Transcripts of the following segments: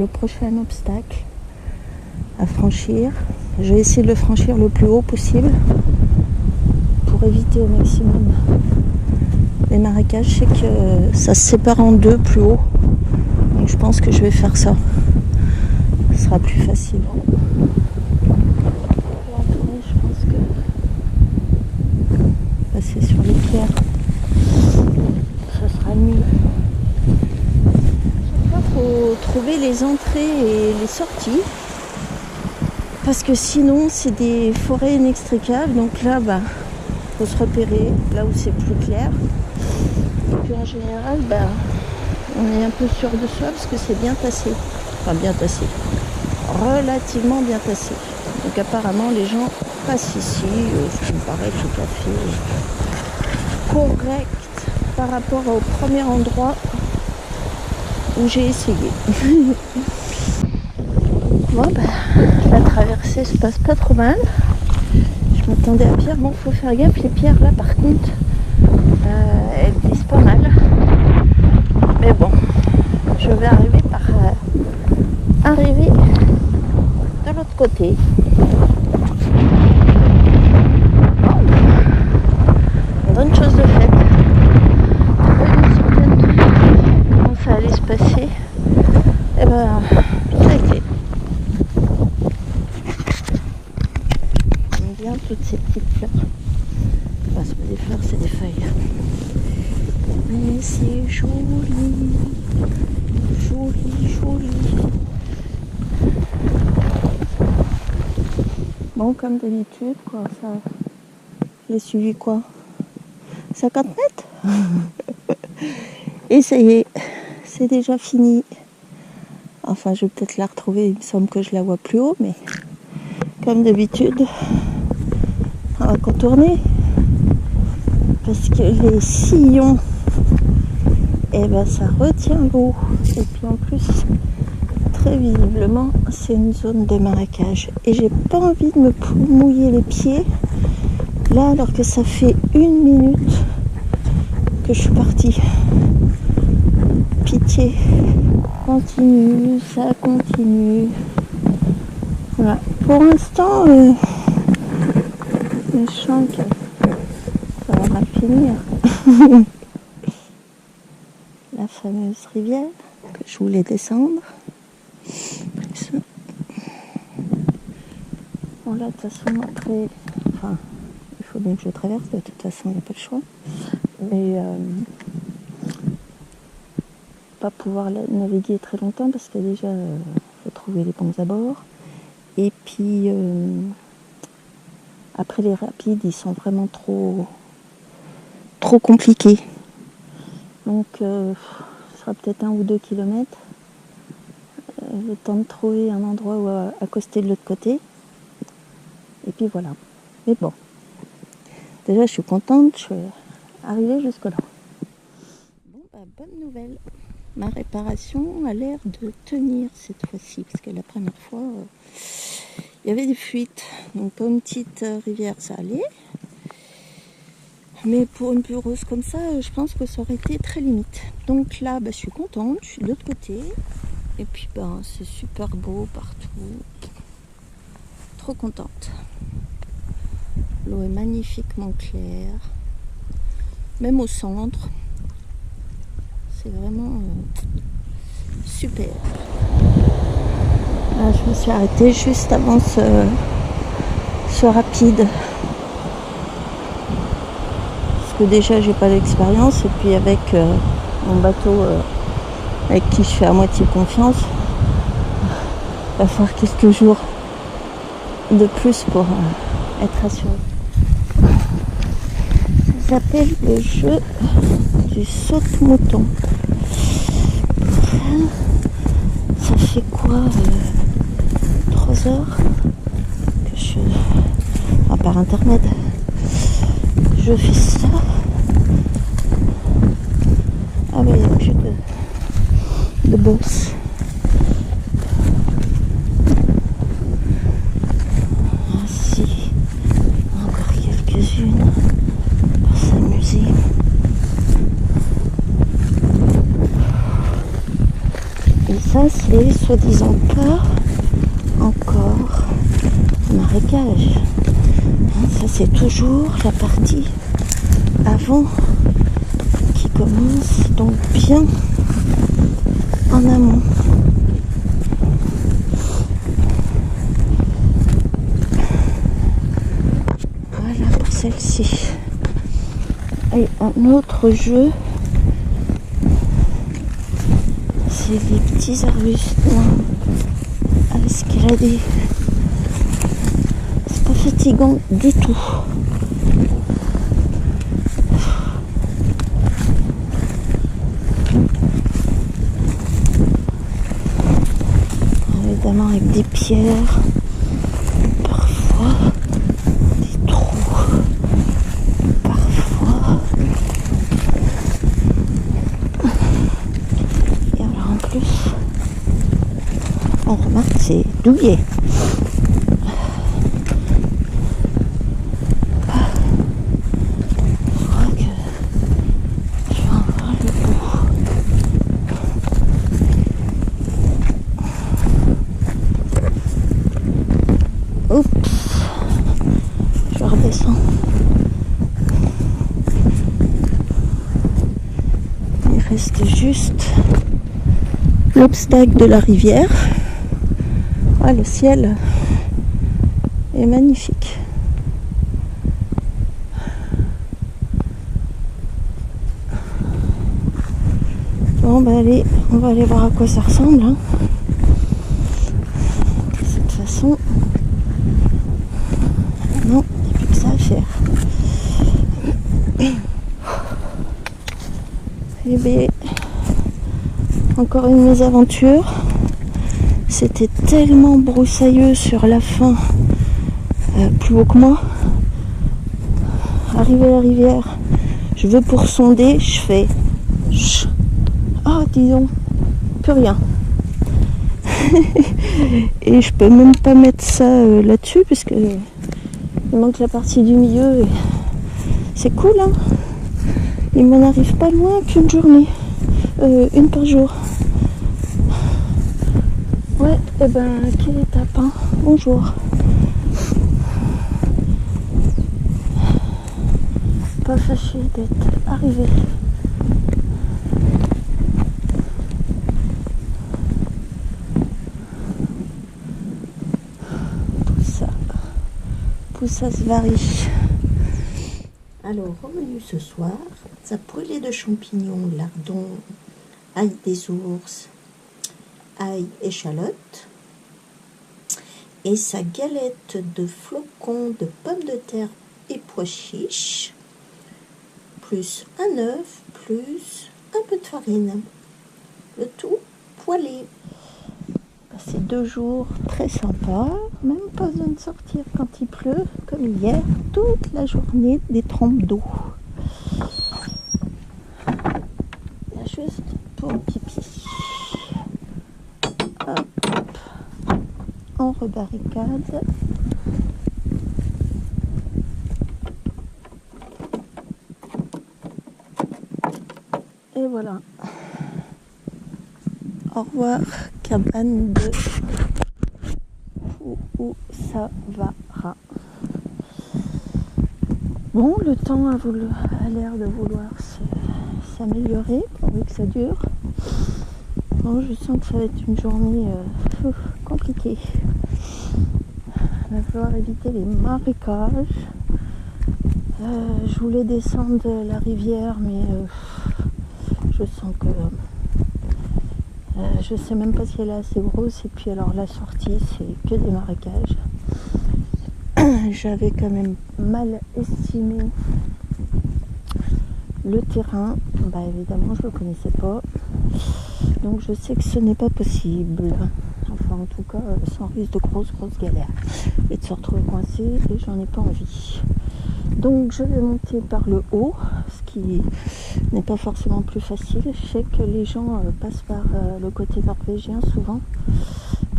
le prochain obstacle à franchir. Je vais essayer de le franchir le plus haut possible pour éviter au maximum les marécages. Je sais que ça se sépare en deux plus haut, donc je pense que je vais faire ça. Ce sera plus facile. Après, je pense que passer sur les pierres, ça sera mieux. Il faut trouver les entrées et les sorties, parce que sinon c'est des forêts inextricables. Donc là, faut se repérer là où c'est plus clair. Et puis en général, on est un peu sûr de soi parce que c'est bien tassé. Enfin, bien tassé. Relativement bien tassé. Donc apparemment les gens passent ici, ce qui me paraît tout à fait correct par rapport au premier endroit où j'ai essayé. Bon, la traversée se passe pas trop mal. Je m'attendais à pire. Bon, faut faire gaffe, les pierres là par contre, elles glissent pas mal. Mais bon, je vais arriver par arriver de l'autre côté. Bonne chose de faite. Comment ça allait se passer? Et ça a été. J'aime bien toutes ces petites fleurs. Enfin, c'est pas des fleurs, c'est des feuilles. Mais c'est joli. Joli, joli. Bon, comme d'habitude, quoi, ça. J'ai suivi quoi? 50 mètres. Et ça y est, c'est déjà fini. Enfin, je vais peut-être la retrouver, il me semble que je la vois plus haut, mais comme d'habitude, on va contourner. Parce que les sillons, ça retient l'eau. Et puis en plus, très visiblement, c'est une zone de marécage. Et j'ai pas envie de me mouiller les pieds là, alors que ça fait 1 minute que je suis partie. Pitié. Continue, ça continue. Voilà. Pour l'instant, je sens que ça va mal finir. La fameuse rivière que je voulais descendre. Ça. Bon là, de toute façon, après, il faut bien que je traverse. De toute façon, il n'y a pas de choix. Mais pas pouvoir naviguer très longtemps parce que déjà, faut trouver les bons abords. Et puis, après les rapides, ils sont vraiment trop compliqués. Donc, ce sera peut-être 1 ou 2 kilomètres. Le temps de trouver un endroit où accoster de l'autre côté. Et puis voilà. Mais bon, déjà, je suis contente. Je suis arrivée jusque-là. Bon, bonne nouvelle. Ma réparation a l'air de tenir cette fois-ci, parce que la première fois, il y avait des fuites. Donc pour une petite rivière, ça allait. Mais pour une plus grosse comme ça, je pense que ça aurait été très limite. Donc là, je suis contente, je suis de l'autre côté. Et puis c'est super beau partout. Trop contente. L'eau est magnifiquement claire. Même au centre. C'est vraiment super. Là, je me suis arrêtée juste avant ce rapide. Parce que déjà, j'ai pas d'expérience. Et puis avec mon bateau avec qui je fais à moitié confiance, il va falloir quelques jours de plus pour être assuré. Ça s'appelle le jeu du saute-mouton. Ça fait quoi 3 heures que je... par internet je fais ça. Ah il n'y a plus de boss. Ah si, encore quelques-unes pour s'amuser. ça, c'est soi-disant pas encore marécage. Ça, c'est toujours la partie avant qui commence, donc bien en amont. Voilà pour celle-ci. Et un autre jeu, c'est les petits arbustes à escalader. C'est pas fatigant du tout. Évidemment avec des pierres, parfois des trous, parfois. Et alors en plus, on remarque c'est douillet. Je crois que je vais en voir le bout. Oups, je redescends. Il reste juste l'obstacle de la rivière. Ah, le ciel est magnifique. Bon, bah allez, on va aller voir à quoi ça ressemble. Hein. De cette façon, non, il n'y a plus que ça à faire. Eh bien, encore une mésaventure. C'était tellement broussailleux sur la fin, plus haut que moi. Arrivé à la rivière, je veux pour sonder, je fais disons, plus rien. Et je peux même pas mettre ça là-dessus parce que il manque la partie du milieu. Et c'est cool, hein. Il m'en arrive pas moins qu'une journée, une par jour. Ouais, et ben quelle étape, hein. Bonjour. Pas fâché d'être arrivé. Ça se varie. Alors, au menu ce soir, sa poêlée de champignons, lardons, ail des ours, ail, échalote, et sa galette de flocons de pommes de terre et pois chiches, plus un œuf, plus un peu de farine. Le tout poêlé. Passé 2 jours très sympas, même pas besoin de sortir quand il pleut, comme hier, toute la journée des trompes d'eau. Il y a juste pour le pipi. Hop, on rebarricade. Et voilà. Au revoir, cabane de où ça va. Bon, le temps a l'air de vouloir s'améliorer, pourvu que ça dure. Bon, je sens que ça va être une journée compliquée. Il va falloir éviter les marécages. Je voulais descendre la rivière, mais je sens que je sais même pas si elle est assez grosse. Et puis alors la sortie, c'est que des marécages. J'avais quand même mal estimé le terrain. Bah évidemment, je le connaissais pas. Donc je sais que ce n'est pas possible. Enfin en tout cas, sans risque de grosses galères. Et de se retrouver coincé, et j'en ai pas envie. Donc je vais monter par le haut, ce qui n'est pas forcément plus facile. Je sais que les gens passent par le côté norvégien souvent.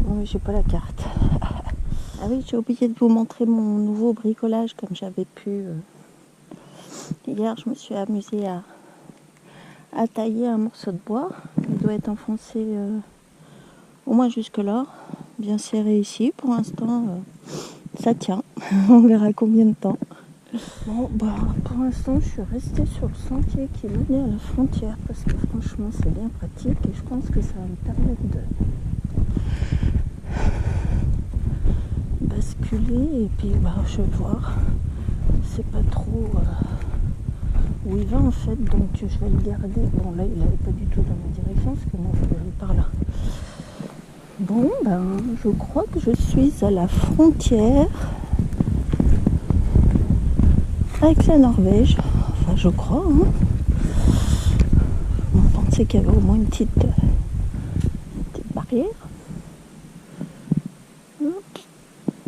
Bon, mais j'ai pas la carte. Ah oui, j'ai oublié de vous montrer mon nouveau bricolage comme j'avais pu. Hier, je me suis amusée à tailler un morceau de bois. Il doit être enfoncé Au moins jusque-là, bien serré ici. Pour l'instant, ça tient. On verra combien de temps. Bon, bah, pour l'instant, je suis restée sur le sentier qui menait à la frontière parce que franchement, c'est bien pratique et je pense que ça va me permettre de basculer et puis bah, je vais voir. C'est pas trop où il va en fait, donc je vais le garder. Bon, là, il n'allait pas du tout dans ma direction parce que moi, je vais aller par là. Bon, ben, je crois que je suis à la frontière avec la Norvège. Enfin, je crois. Hein. On pensait qu'il y avait au moins une petite barrière.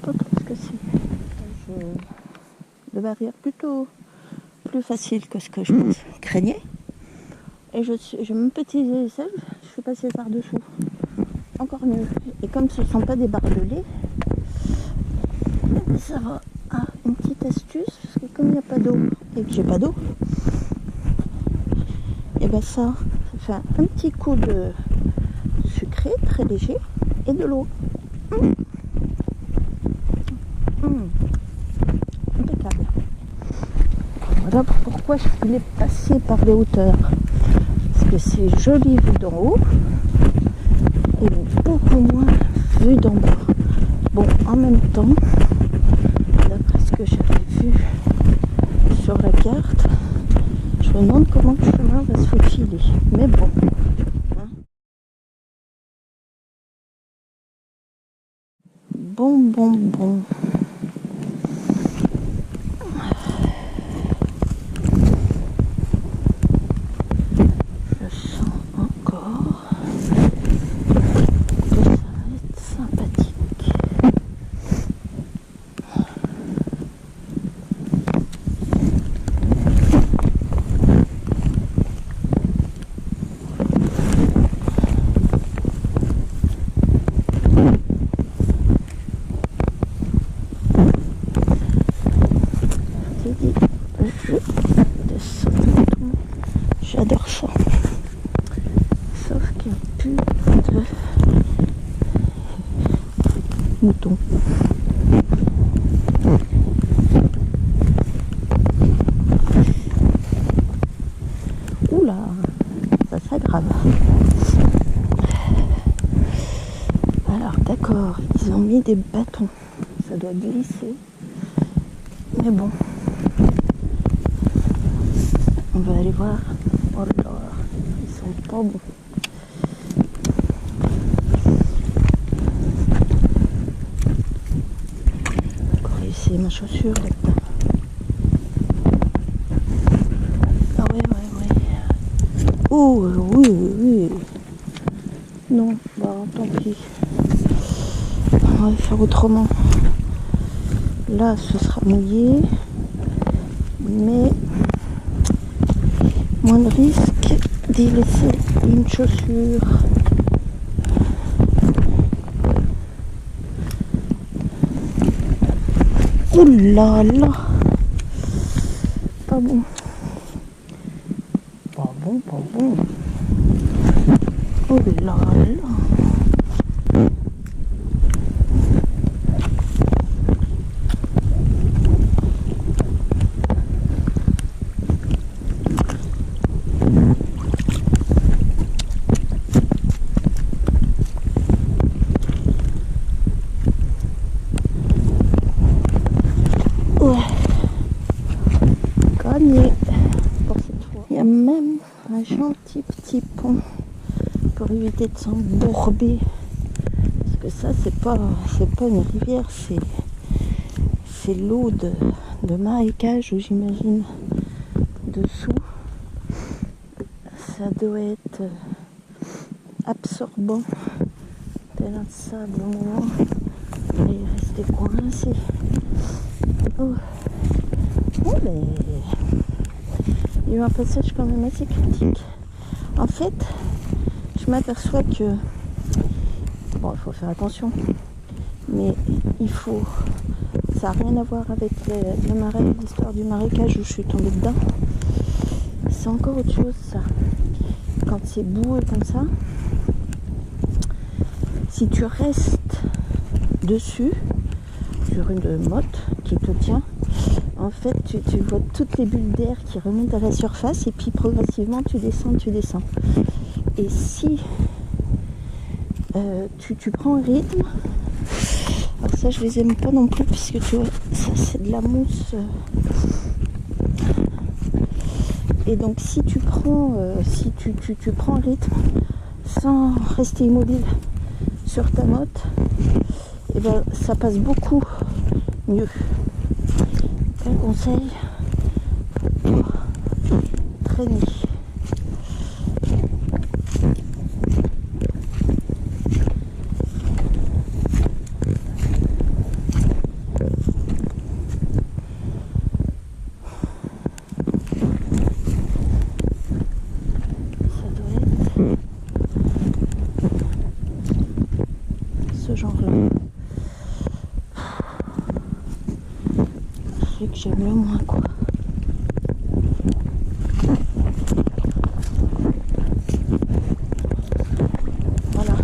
Pas trop ce que c'est. De barrière plutôt plus facile que ce que je craignais. Et j'ai même petit aisselle, je suis passée par-dessous. Encore mieux. Et comme ce ne sont pas des barbelés, ça va. Ah, une petite astuce, parce que comme il n'y a pas d'eau et que j'ai pas d'eau, et ben ça fait un petit coup de sucré très léger et de l'eau. Impeccable. Voilà pourquoi je voulais passer par les hauteurs. Parce que c'est joli vu d'en haut et beaucoup moins vu d'en bas. Bon, en même temps, d'après ce que j'avais vu sur la carte, je me demande comment le chemin va se faufiler. Mais bon. Bon. Je sens encore que ça va être sympathique. J'adore ça. Sauf qu'il n'y a plus de moutons. Oula, ça s'aggrave. Alors d'accord, ils ont mis des bâtons. Ça doit glisser. Mais bon. On va aller voir. Oh là là, ils sont pas bons. Encore essayer ma chaussure là-dedans. Ah ouais. Oh oui. Non, bah tant pis. On va faire autrement. Là, ce sera mouillé. Mais moins de risque d'y laisser une chaussure. Ouh là là, pas bon. Oh là là. Pour cette fois. Il y a même un gentil petit pont pour éviter de s'embourber. Parce que ça, c'est pas une rivière, c'est l'eau de marécage, où j'imagine dessous. Ça doit être absorbant. Tel un sable au moment. Il est resté coincé. Oh mais il y a eu un passage quand même assez critique. En fait, je m'aperçois que bon, il faut faire attention, mais ça n'a rien à voir avec l'histoire du marécage où je suis tombée dedans. C'est encore autre chose ça. Quand c'est boueux comme ça, Si tu restes dessus, sur une motte qui te tient, en fait tu vois toutes les bulles d'air qui remontent à la surface et puis progressivement tu descends. Et si tu prends un rythme, alors ça je les aime pas non plus puisque tu vois, ça c'est de la mousse. Et donc si tu prends tu prends un rythme sans rester immobile sur ta motte, et ben ça passe beaucoup mieux. Quel conseil pour traîner? Ça doit être ce genre-là. C'est que j'aime le moins, quoi. Voilà.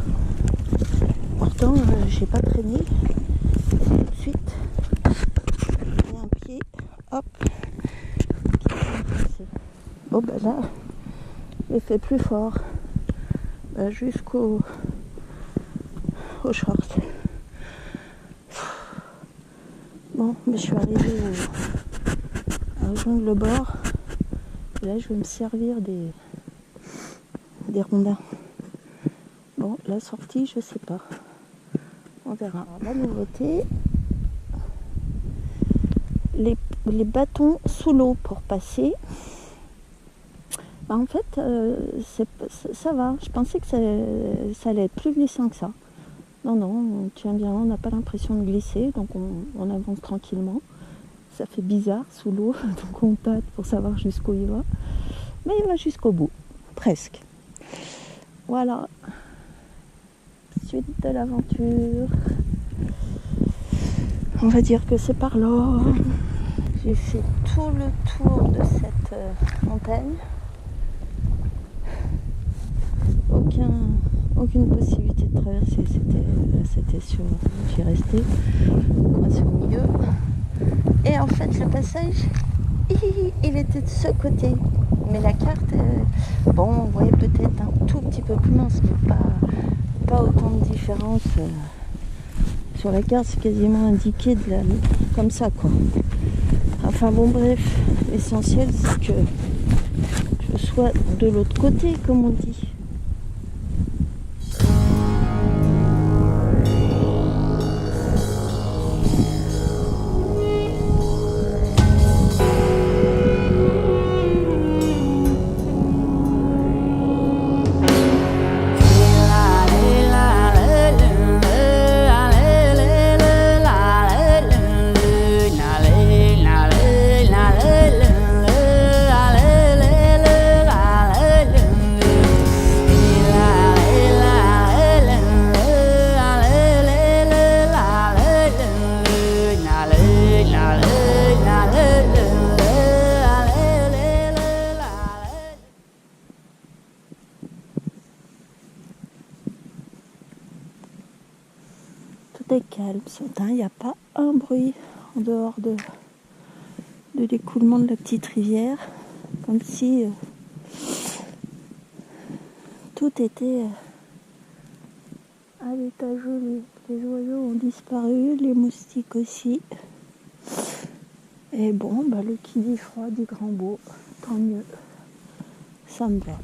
Pourtant, j'ai pas traîné. Et tout de suite, j'ai un pied, hop, qui est passé. Bon, ben là, j'ai fait plus fort. Ben, jusqu'au short. Bon, mais je suis arrivée à rejoindre le bord. Et là, je vais me servir des rondins. Bon, la sortie, je sais pas. On verra. La nouveauté, les bâtons sous l'eau pour passer. Bah, en fait, ça va. Je pensais que ça allait être plus glissant que ça. Non, on tient bien, on n'a pas l'impression de glisser, donc on avance tranquillement. Ça fait bizarre sous l'eau, donc on tâte pour savoir jusqu'où il va. Mais il va jusqu'au bout, presque. Voilà. Suite de l'aventure. On va dire que c'est par là. J'ai fait tout le tour de cette montagne. Aucune possibilité de traverser, c'était sûr, j'y restais coincé au milieu. Et en fait le passage, il était de ce côté, mais la carte, bon, on voyait peut-être un tout petit peu plus mince, mais pas autant de différence. Sur la carte, c'est quasiment indiqué comme ça, quoi. Enfin bon, bref, l'essentiel c'est que je sois de l'autre côté, comme on dit. Tout est calme ce matin, il n'y a pas un bruit en dehors de l'écoulement de la petite rivière, comme si tout était à l'état gelé. Les oiseaux ont disparu, les moustiques aussi. Et bon, le qui dit froid dit grand beau, tant mieux, ça me va.